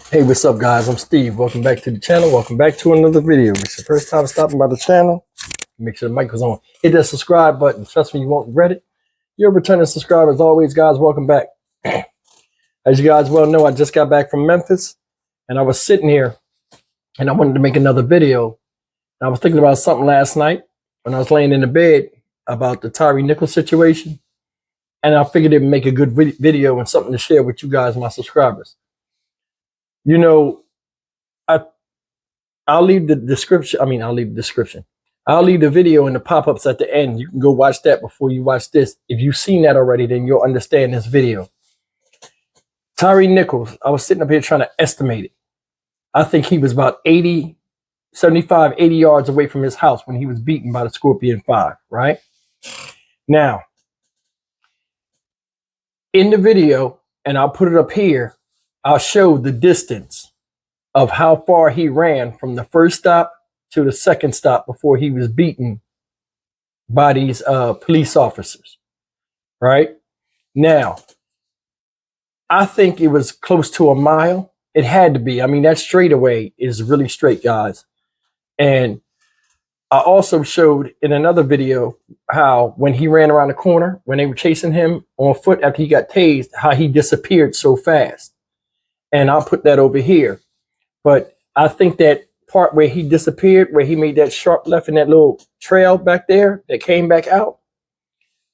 Hey, what's up, guys? I'm Steve. Welcome back to the channel. Welcome back to another video. If it's your first time stopping by the channel, make sure the mic is on. Hit that subscribe button. Trust me, you won't regret it. You're a returning subscriber. As always, guys, welcome back. As you guys well know, I just got back from Memphis, and I was sitting here, and I wanted to make another video. And I was thinking about something last night when I was laying in the bed about the Tyre Nichols situation, and I figured it'd make a good video and something to share with you guys, my subscribers. You know, I'll leave the description. I'll leave the video and the pop-ups at the end. You can go watch that before you watch this. If you've seen that already, then you'll understand this video. Tyre Nichols, I was sitting up here trying to estimate it. I think he was about 75, 80 yards away from his house when he was beaten by the Scorpion 5, right? Now, in the video, and I'll put it up here, I'll show the distance of how far he ran from the first stop to the second stop before he was beaten by these police officers, right? Now, I think it was close to a mile. It had to be. I mean, that straightaway is really straight, guys. And I also showed in another video how when he ran around the corner, when they were chasing him on foot after he got tased, how he disappeared so fast. And I'll put that over here. But I think that part where he disappeared, where he made that sharp left in that little trail back there that came back out,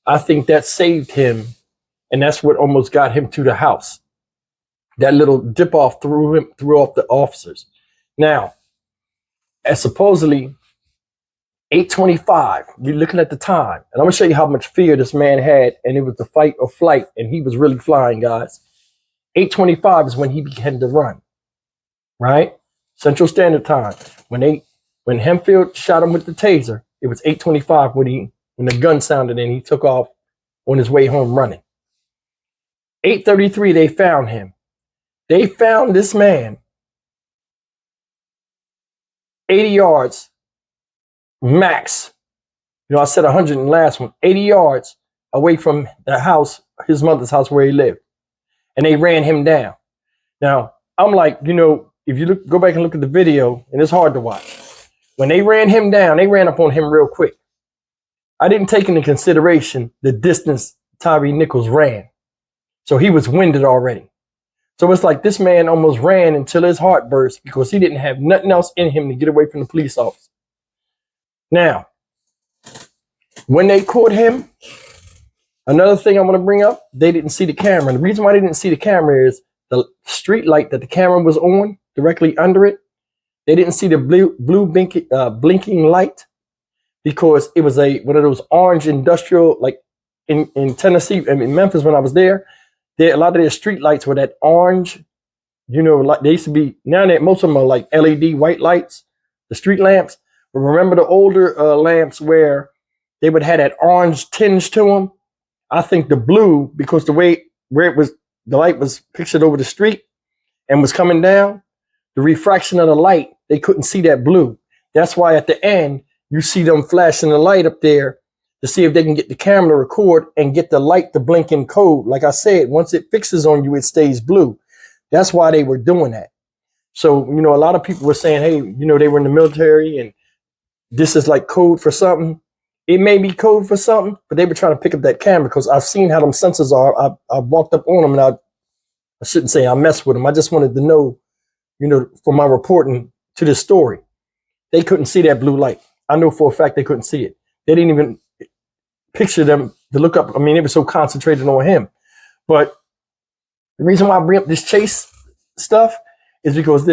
I think that saved him. And that's what almost got him to the house. That little dip off threw off the officers. Now, at supposedly 8:25, you're looking at the time, and I'm gonna show you how much fear this man had, and it was the fight or flight, and he was really flying, guys. 8:25 is when he began to run, right? Central Standard Time. When Hempfield shot him with the taser, it was 8:25 when the gun sounded and he took off on his way home running. 8:33, they found him. They found this man 80 yards max. You know, I said 100 in the last one. 80 yards away from the house, his mother's house where he lived. And they ran him down. Now, I'm like, you know, if you go back and look at the video, and it's hard to watch. When they ran him down, they ran up on him real quick. I didn't take into consideration the distance Tyre Nichols ran. So he was winded already. So it's like this man almost ran until his heart burst because he didn't have nothing else in him to get away from the police officer. Now, when they caught him, another thing I want to bring up, they didn't see the camera. And the reason why they didn't see the camera is the street light that the camera was on directly under it. They didn't see the blue blinking light because it was one of those orange industrial, like in Tennessee, I mean, Memphis when I was there, a lot of their street lights were that orange, you know, like they used to be, now that most of them are like LED white lights, the street lamps. But remember the older lamps where they would have that orange tinge to them? I think the blue, because the way where it was, the light was pictured over the street and was coming down, the refraction of the light, they couldn't see that blue. That's why at the end, you see them flashing the light up there to see if they can get the camera to record and get the light to blink in code. Like I said, once it fixes on you, it stays blue. That's why they were doing that. So, you know, a lot of people were saying, hey, you know, they were in the military and this is like code for something. It may be code for something, but they were trying to pick up that camera because I've seen how them sensors are. I walked up on them and I shouldn't say I messed with them. I just wanted to know, you know, for my reporting to this story, they couldn't see that blue light. I know for a fact they couldn't see it. They didn't even picture them to look up. I mean, they were so concentrated on him. But the reason why I bring up this chase stuff is because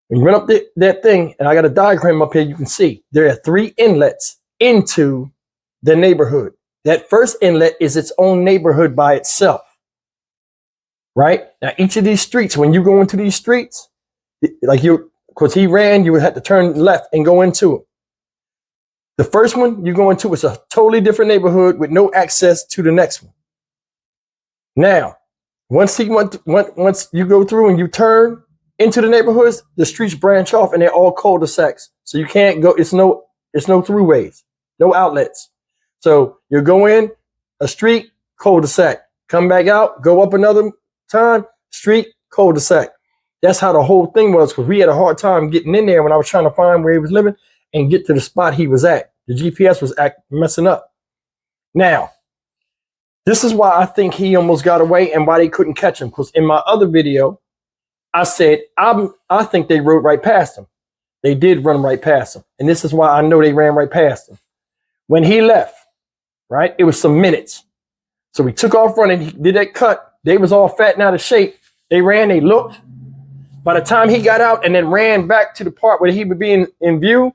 when you run up that thing, and I got a diagram up here, you can see there are 3 inlets into the neighborhood. That first inlet is its own neighborhood by itself, right? Now, each of these streets, when you go into these streets, like because he ran, you would have to turn left and go into it. The first one you go into is a totally different neighborhood with no access to the next one. Now, once you go through and you turn into the neighborhoods, the streets branch off and they're all cul-de-sacs. So you can't go, it's no throughways, no outlets. So you go in a street, cul-de-sac, come back out, go up another time, street, cul-de-sac. That's how the whole thing was, because we had a hard time getting in there when I was trying to find where he was living and get to the spot he was at. The GPS was messing up. Now, this is why I think he almost got away and why they couldn't catch him. Because in my other video, I said, I think they rode right past him. They did run right past him. And this is why I know they ran right past him. When he left, right, it was some minutes. So we took off running. He did that cut. They was all fat and out of shape. They ran, they looked. By the time he got out and then ran back to the part where he would be in view,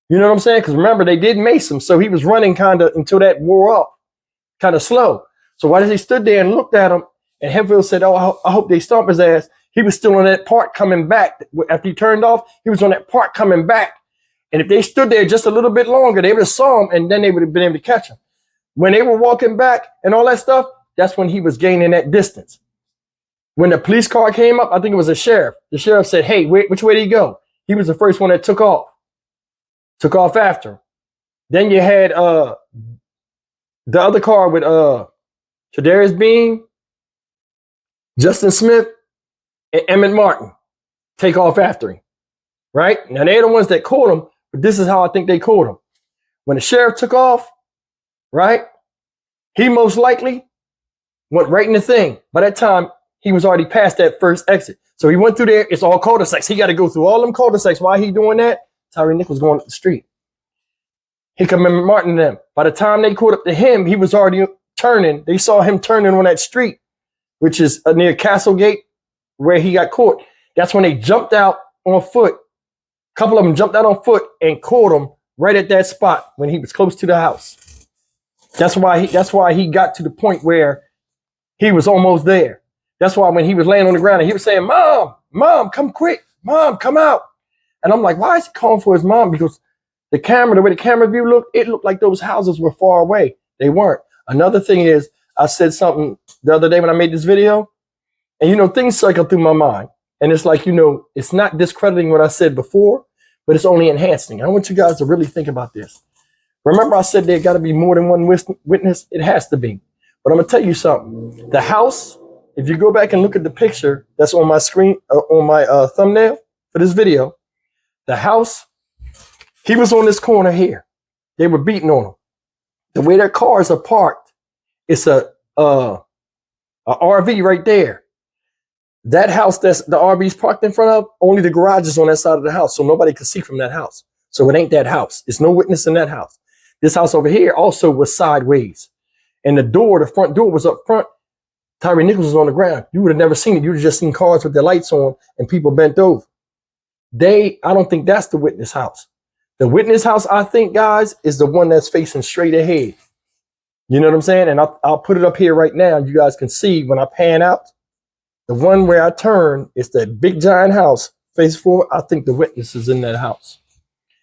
you know what I'm saying? Because remember, they did mace him. So he was running kind of until that wore off, kind of slow. So while he stood there and looked at him, and Hemphill said, oh, I hope they stomp his ass. He was still on that part coming back. After he turned off, he was on that part coming back. And if they stood there just a little bit longer, they would have saw him, and then they would have been able to catch him. When they were walking back and all that stuff, that's when he was gaining that distance. When the police car came up, I think it was a sheriff. The sheriff said, hey, which way did he go? He was the first one that took off. Took off after him. Then you had the other car with Tadarius Bean, Justin Smith, and Emmett Martin take off after him. Right? Now, they're the ones that caught him, but this is how I think they caught him. When the sheriff took off, right, he most likely went right in the thing. By that time, he was already past that first exit. So he went through there. It's all cul-de-sacs. He got to go through all them cul-de-sacs. Why he doing that? Tyre Nichols going up the street. He come in Martin and them. By the time they caught up to him, he was already turning. They saw him turning on that street, which is near Castlegate, where he got caught. That's when they jumped out on foot. A couple of them jumped out on foot and caught him right at that spot when he was close to the house. That's why he got to the point where he was almost there. That's why when he was laying on the ground and he was saying, Mom, come quick. Mom, come out. And I'm like, why is he calling for his mom? Because the way the camera view looked, it looked like those houses were far away. They weren't. Another thing is, I said something the other day when I made this video, and things cycle through my mind. And it's like, it's not discrediting what I said before, but it's only enhancing. I want you guys to really think about this. Remember I said there got to be more than one witness? It has to be. But I'm going to tell you something. The house, if you go back and look at the picture that's on my screen, on my thumbnail for this video, the house, he was on this corner here. They were beating on him. The way their cars are parked, it's a RV right there. That house that's the RV's parked in front of, only the garage is on that side of the house, so nobody could see from that house. So it ain't that house. There's no witness in that house. This house over here also was sideways. And the front door was up front. Tyre Nichols was on the ground. You would have never seen it. You would have just seen cars with their lights on and people bent over. I don't think that's the witness house. The witness house, I think, guys, is the one that's facing straight ahead. You know what I'm saying? And I'll put it up here right now. You guys can see when I pan out. The one where I turn is that big giant house face forward. I think the witness is in that house.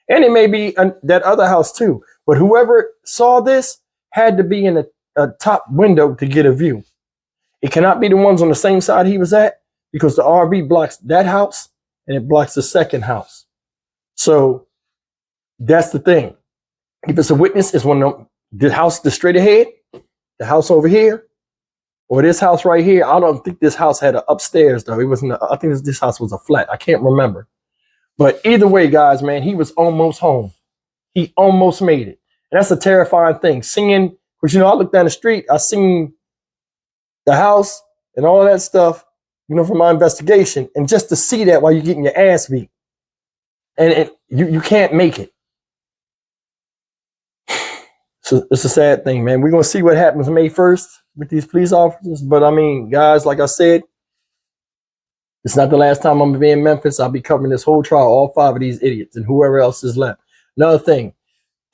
And it may be that other house too. But whoever saw this had to be in a top window to get a view. It cannot be the ones on the same side he was at, because the RV blocks that house and it blocks the second house. So that's the thing. If it's a witness, it's one of them, the house, the straight ahead, the house over here, or this house right here. I don't think this house had an upstairs though. It wasn't. I think this house was a flat. I can't remember. But either way, guys, man, he was almost home. He almost made it. And that's a terrifying thing. Seeing, because I looked down the street, I seen the house and all of that stuff, from my investigation. And just to see that while you're getting your ass beat. And you can't make it. So it's a sad thing, man. We're going to see what happens May 1st with these police officers. But I mean, guys, like I said, it's not the last time I'm going to be in Memphis. I'll be covering this whole trial, all 5 of these idiots and whoever else is left. Another thing,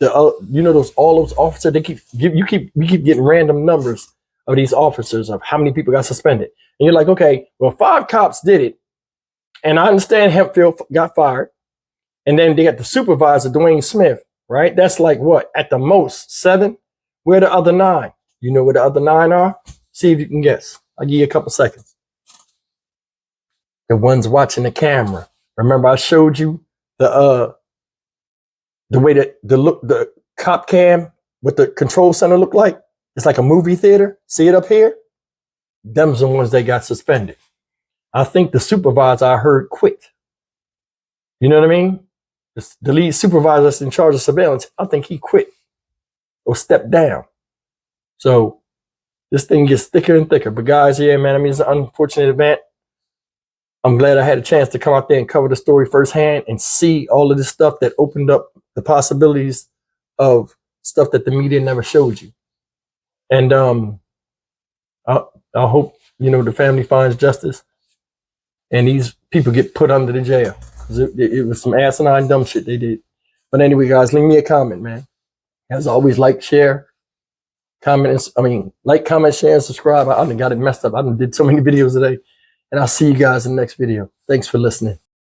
all those officers, we keep getting random numbers of these officers of how many people got suspended. And you're like, okay, well, 5 cops did it. And I understand Hemphill got fired. And then they got the supervisor, Dwayne Smith, right? That's like what? At the most 7. Where are the other 9? You know where the other 9 are? See if you can guess. I'll give you a couple seconds. The ones watching the camera. Remember I showed you the way that the cop cam, what the control center looked like? It's like a movie theater. See it up here? Them's the ones that got suspended. I think the supervisor I heard quit. You know what I mean? The lead supervisor that's in charge of surveillance, I think he quit or stepped down. So this thing gets thicker and thicker. But guys, yeah, man, I mean, it's an unfortunate event. I'm glad I had a chance to come out there and cover the story firsthand and see all of this stuff that opened up the possibilities of stuff that the media never showed you. And I hope, you know, the family finds justice and these people get put under the jail. It was some asinine dumb shit they did. But anyway, guys, leave me a comment, man. As always, like, share, comment. Like, comment, share, and subscribe. I done got it messed up. I done did so many videos today. And I'll see you guys in the next video. Thanks for listening.